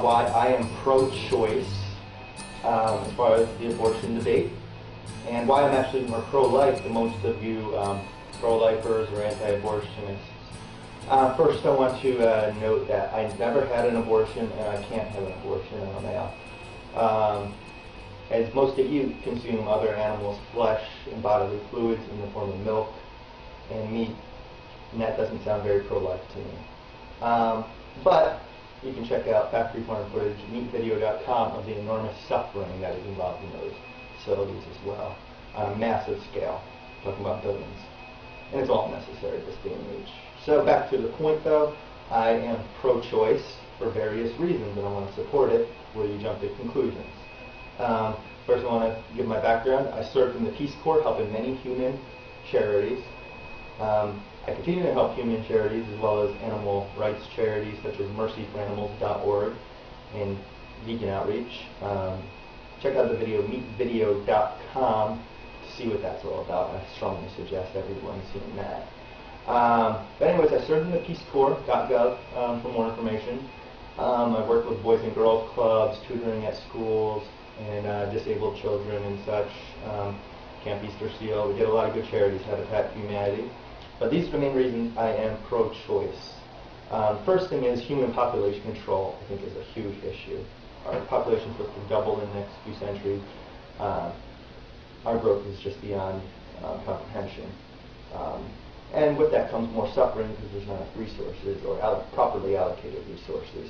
why I am pro-choice as far as the abortion debate, and why I'm actually more pro-life than most of you pro-lifers or anti-abortionists. First, I want to note that I never had an abortion, and I can't have an abortion. I'm a male. As most of you consume other animals' flesh and bodily fluids in the form of milk and meat, and that doesn't sound very pro-life to me. But you can check out factory farm footage, meatvideo.com, of the enormous suffering that is involved in those facilities as well, on a massive scale, talking about billions. And it's all necessary at this day and age. So back to the point though, I am pro-choice for various reasons, and I want to support it before you jump to conclusions. First, I want to give my background. I served in the Peace Corps, helping many human charities. I continue to help human charities as well as animal rights charities such as mercyforanimals.org and vegan outreach. Check out the video, meatvideo.com, to see what that's all about. I strongly suggest everyone seeing that. But anyways, I served in the PeaceCorps.gov for more information. I worked with boys and girls clubs, tutoring at schools, and disabled children and such. Camp Easter Seal. We did a lot of good charities, Habitat for Humanity. But these are the main reasons I am pro-choice. First thing is human population control, I think, is a huge issue. Our population is supposed to double in the next few centuries. Our growth is just beyond comprehension. And with that comes more suffering because there's not enough resources or properly allocated resources.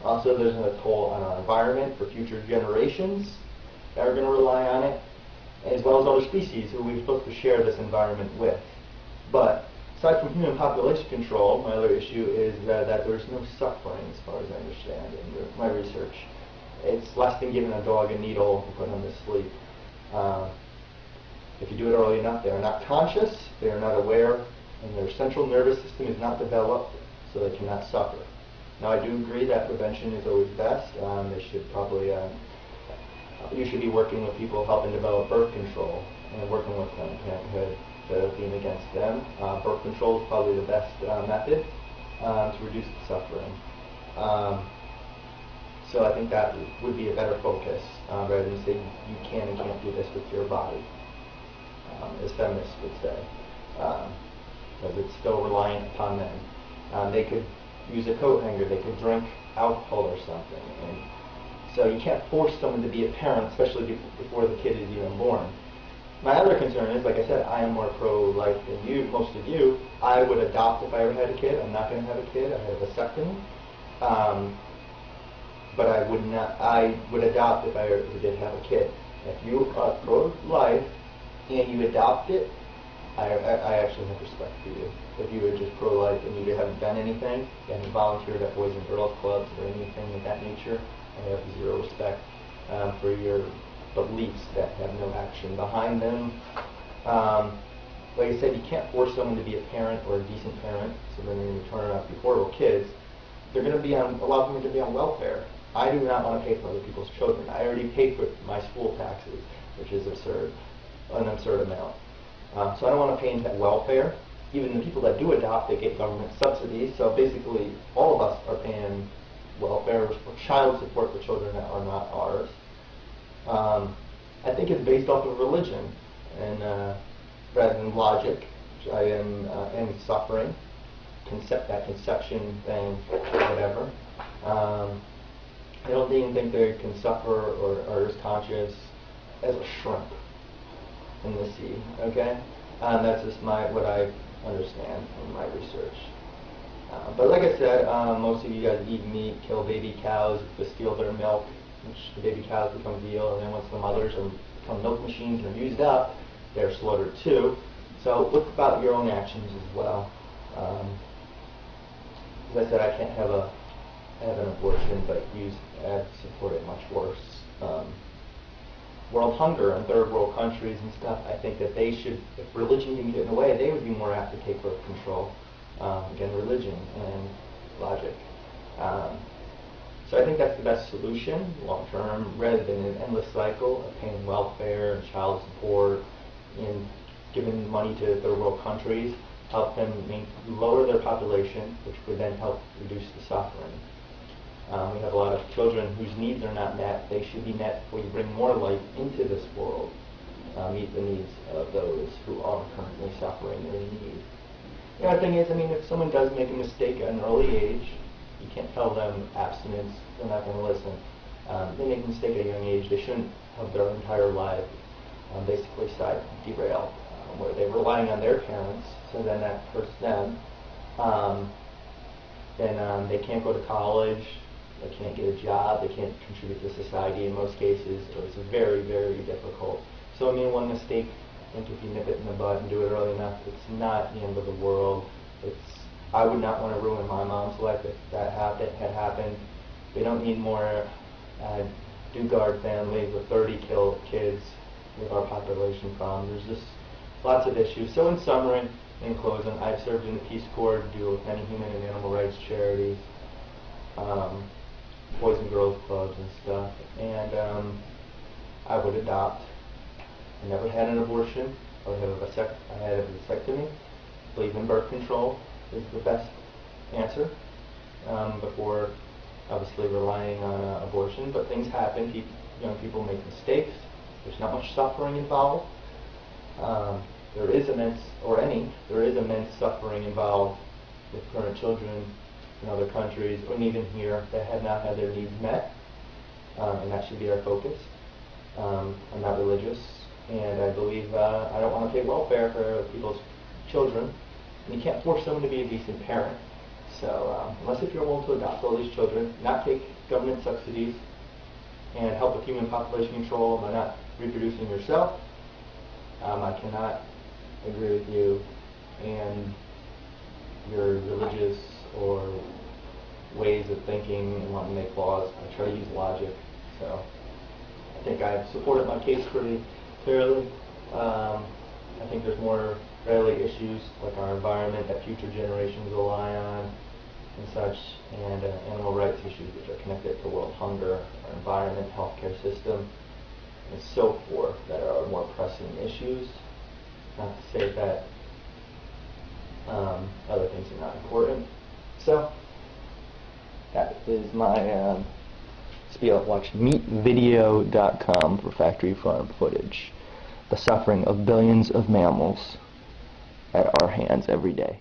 Also, there's a toll on our environment for future generations that are going to rely on it, as well as other species who we're supposed to share this environment with. But aside from human population control, my other issue is that there's no suffering as far as I understand in my research. It's less than giving a dog a needle and putting them to sleep. If you do it early enough, they are not conscious, they are not aware, and their central nervous system is not developed, so they cannot suffer. Now, I do agree that prevention is always best. They should probably, you should be working with people helping develop birth control and working with Planned Parenthood instead of being against them. Birth control is probably the best method to reduce the suffering. So I think that would be a better focus rather than saying you can and can't do this with your body, as feminists would say, because it's still reliant upon them. They could use a coat hanger, they could drink alcohol or something, and so you can't force someone to be a parent, especially before the kid is even born. My other concern is, like I said, I am more pro-life than you, most of you. I would adopt if I ever had a kid. I'm not going to have a kid. I have a vasectomy. But I would adopt if I ever did have a kid. If you are pro-life and you adopt it, I actually have respect for you. If you were just pro-life and you haven't done anything, you haven't volunteered at Boys and Girls Clubs or anything of that nature, I have zero respect for your beliefs that have no action behind them. Like I said, you can't force someone to be a parent or a decent parent, so then they're going to turn out to be horrible kids. They're going to be on, a lot of them are going to be on welfare. I do not want to pay for other people's children. I already paid for my school taxes, which is absurd, an absurd amount. So I don't want to pay into welfare. Even the people that do adopt, they get government subsidies. So basically, all of us are paying welfare or child support for children that are not ours. I think it's based off of religion and rather than logic, which I am and suffering, that conception thing, whatever. I don't even think they can suffer or are as conscious as a shrimp in the sea. Okay, that's just what I understand from my research. But like I said, most of you guys eat meat, kill baby cows to steal their milk, which the baby cows become veal, and then once the mothers become milk machines and are used up, they're slaughtered too. So look about your own actions as well. As I said, I can't have an abortion, but I'd support it much worse. World hunger in third world countries and stuff, I think that they should, if religion can get in the way, they would be more apt to take birth control. Again, religion and logic. So I think that's the best solution, long term, rather than an endless cycle of paying welfare and child support and giving money to third world countries, help them lower their population, which would then help reduce the suffering. We have a lot of children whose needs are not met. They should be met before you bring more life into this world. Meet the needs of those who are currently suffering or in need. The other thing is, I mean, if someone does make a mistake at an early age, you can't tell them abstinence. They're not going to listen. They make a mistake at a young age. They shouldn't have their entire life basically derailed, where they're relying on their parents, so then that hurts them. Then they can't go to college, they can't get a job, they can't contribute to society in most cases, so it's very, very difficult. So I mean, one mistake, I think if you nip it in the bud and do it early enough, it's not the end of the world. I would not want to ruin my mom's life if that had happened. We don't need more do-guard families with 30 kids with our population problems. There's just lots of issues. So in summary, in closing, I've served in the Peace Corps, deal with many human and animal rights charities, Boys and Girls Clubs and stuff, and I would adopt. I never had an abortion. I had a vasectomy. Believe in birth control is the best answer before obviously relying on abortion. But things happen. Young people make mistakes. There's not much suffering involved. There is immense suffering involved with current children in other countries, and even here, that have not had their needs met, and that should be our focus. I'm not religious, and I believe I don't want to pay welfare for other people's children, and you can't force someone to be a decent parent. So unless if you're willing to adopt all these children, not take government subsidies, and help with human population control by not reproducing yourself, I cannot agree with you and your religious or ways of thinking and wanting to make laws. I try to use logic. So I think I've supported my case pretty clearly. I think there's more rarely issues like our environment that future generations rely on and such, and animal rights issues which are connected to world hunger, our environment, healthcare system, and so forth that are more pressing issues. Not to say that other things are not important. So that is my spiel. Watch meatvideo.com for factory farm footage. The suffering of billions of mammals at our hands every day.